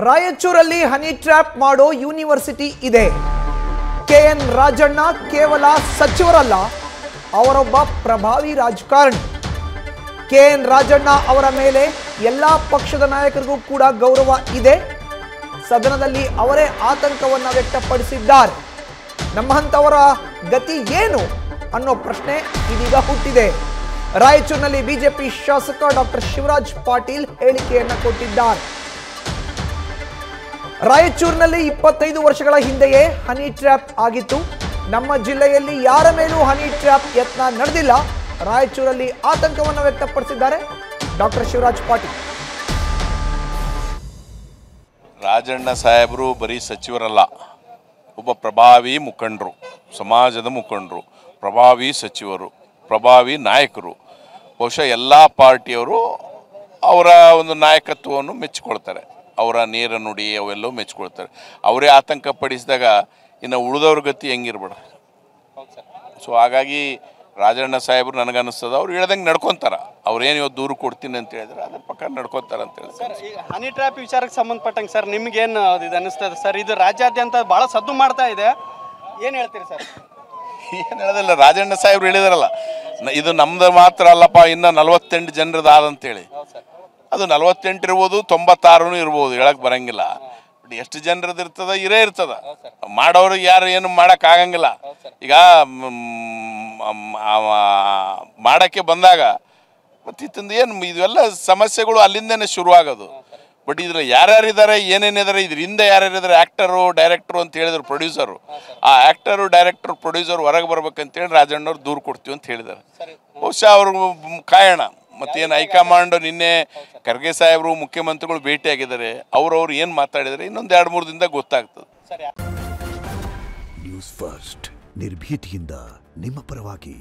ರಾಯಚೂರಲ್ಲಿ honey trap ಮಾಡೋ university ಇದೆ. KN Rajanna ಕೇವಲ ಸಚಿವರಲ್ಲ, ಅವರೊಬ್ಬ ಪ್ರಭಾವಿ ರಾಜಕಾರಣಿ. KN ರಾಜಣ್ಣ ಅವರ ಮೇಲೆ ಎಲ್ಲಾ ಪಕ್ಷದ ನಾಯಕರಿಗೂ ಕೂಡ ಗೌರವ ಇದೆ. ಸದನದಲ್ಲಿ ಅವರೇ ಆತಂಕವನ್ನ ವ್ಯಕ್ತಪಡಿಸಿದ್ದಾರೆ. ನಮ್ಮಂತವರ ಗತಿ ಏನು ಅನ್ನೋ ಪ್ರಶ್ನೆ ಇದೀಗ ಹುಟ್ಟಿದೆ. ರಾಯಚೂರಿನಲ್ಲಿ ಬಿಜೆಪಿ ಶಾಸಕ ಡಾಕ್ಟರ್ ಶಿವರಾಜ್ ಪಾಟೀಲ್ ಹೇಳಿಕೆಯನ್ನ ಕೊಟ್ಟಿದ್ದಾರೆ. ರಾಯಚೂರಿನಲ್ಲಿ 25 ವರ್ಷಗಳ ಹಿಂದೆಯೇ ಹನಿ ಟ್ರ್ಯಾಪ್ ಆಗಿತ್ತು. ನಮ್ಮ ಜಿಲ್ಲೆಯಲ್ಲಿ ಯಾರ ಮೇಲೂ ಹನಿ ಟ್ರ್ಯಾಪ್ ಯತ್ನ ನಡೆದಿಲ್ಲ. ರಾಯಚೂರಲ್ಲಿ ಆತಂಕವನ್ನು ವ್ಯಕ್ತಪಡಿಸಿದ್ದಾರೆ ಡಾಕ್ಟರ್ ಶಿವರಾಜ್ ಪಾಟೀಲ್. ರಾಜಣ್ಣ ಸಾಹೇಬರು ಬರೀ ಸಚಿವರಲ್ಲ, ಒಬ್ಬ ಪ್ರಭಾವಿ ಮುಖಂಡರು, ಸಮಾಜದ ಮುಖಂಡರು, ಪ್ರಭಾವಿ ಸಚಿವರು, ಪ್ರಭಾವಿ ನಾಯಕರು. ಬಹುಶಃ ಎಲ್ಲ ಪಾರ್ಟಿಯವರು ಅವರ ಒಂದು ನಾಯಕತ್ವವನ್ನು ಮೆಚ್ಚಿಕೊಳ್ತಾರೆ, ಅವರ ನೇರ ನುಡಿ ಅವೆಲ್ಲವೂ ಮೆಚ್ಚಿಕೊಳ್ತಾರೆ. ಅವರೇ ಆತಂಕ ಪಡಿಸಿದಾಗ ಇನ್ನು ಉಳಿದವ್ರ ಗತಿ ಹೆಂಗಿರ್ಬೇಡ. ಸೊ ಹಾಗಾಗಿ ರಾಜಣ್ಣ ಸಾಹೇಬರು ನನಗನ್ನಿಸ್ತದ ಅವ್ರು ಹೇಳ್ದಂಗೆ ನಡ್ಕೊತಾರೆ. ಅವ್ರೇನು ಇವತ್ತು ದೂರು ಕೊಡ್ತೀನಿ ಅಂತ ಹೇಳಿದ್ರೆ ಅದ್ರ ಪ್ರಕಾರ ನಡ್ಕೊತಾರೆ ಅಂತ ಹೇಳಿ. ಸರ್, ಈಗ ಹನಿ ಟ್ರ್ಯಾಪ್ ವಿಚಾರಕ್ಕೆ ಸಂಬಂಧಪಟ್ಟಂಗೆ ಸರ್ ನಿಮಗೇನು ಇದು ಅನ್ನಿಸ್ತದೆ ಸರ್? ಇದು ರಾಜ್ಯಾದ್ಯಂತ ಭಾಳ ಸದ್ದು ಮಾಡ್ತಾ ಇದೆ, ಏನು ಹೇಳ್ತೀರಿ ಸರ್? ಏನು ಹೇಳೋದಿಲ್ಲ, ರಾಜಣ್ಣ ಸಾಹೇಬ್ರು ಹೇಳಿದಾರಲ್ಲ, ಇದು ನಮ್ದು ಮಾತ್ರ ಅಲ್ಲಪ್ಪ, ಇನ್ನು 48 ಜನರದ್ದು ಆದಂತೇಳಿ. ಅದು 48 ಇರ್ಬೋದು, 96 ಇರ್ಬೋದು, ಹೇಳಕ್ಕೆ ಬರಂಗಿಲ್ಲ. ಬಟ್ ಎಷ್ಟು ಜನರದ್ದು ಇರ್ತದ ಇರ್ತದ. ಮಾಡೋರಿಗೆ ಯಾರು ಏನು ಮಾಡೋಕ್ಕಾಗಂಗಿಲ್ಲ. ಈಗ ಮಾಡೋಕ್ಕೆ ಬಂದಾಗ ಮತ್ತಿತ್ತಂದು ಏನು ಇವೆಲ್ಲ ಸಮಸ್ಯೆಗಳು ಅಲ್ಲಿಂದನೇ ಶುರುವಾಗೋದು. ಬಟ್ ಇದ್ರ ಯಾರ್ಯಾರಿದ್ದಾರೆ, ಏನೇನಿದ್ದಾರೆ, ಇದ್ರ ಹಿಂದೆ ಯಾರ್ಯಾರಿದ್ದಾರೆ, ಆ್ಯಕ್ಟರು, ಡೈರೆಕ್ಟ್ರು ಅಂತ ಹೇಳಿದ್ರು, ಪ್ರೊಡ್ಯೂಸರು. ಆ ಆ್ಯಕ್ಟರು, ಡೈರೆಕ್ಟ್ರು, ಪ್ರೊಡ್ಯೂಸರ್ ಹೊರಗೆ ಬರ್ಬೇಕಂತೇಳಿ ರಾಜಣ್ಣವ್ರು ದೂರು ಕೊಡ್ತೀವಿ ಅಂತ ಹೇಳಿದ್ದಾರೆ. ಬಹುಶಃ ಅವ್ರ ಕಾಯಣ. ಮತ್ತೇನು ಹೈಕಮಾಂಡ್ ನಿನ್ನೆ ಖರ್ಗೆ ಸಾಹೇಬರು, ಮುಖ್ಯಮಂತ್ರಿಗಳು ಭೇಟಿಯಾಗಿದ್ದಾರೆ. ಅವ್ರವ್ರು ಏನು ಮಾತಾಡಿದರೆ ಇನ್ನೊಂದು 2-3 ದಿನದಾಗ ಗೊತ್ತಾಗ್ತದೆ. ನ್ಯೂಸ್ ಫಸ್ಟ್ ನಿರ್ಭೀತಿಯಿಂದ ನಿಮ್ಮ ಪರವಾಗಿ.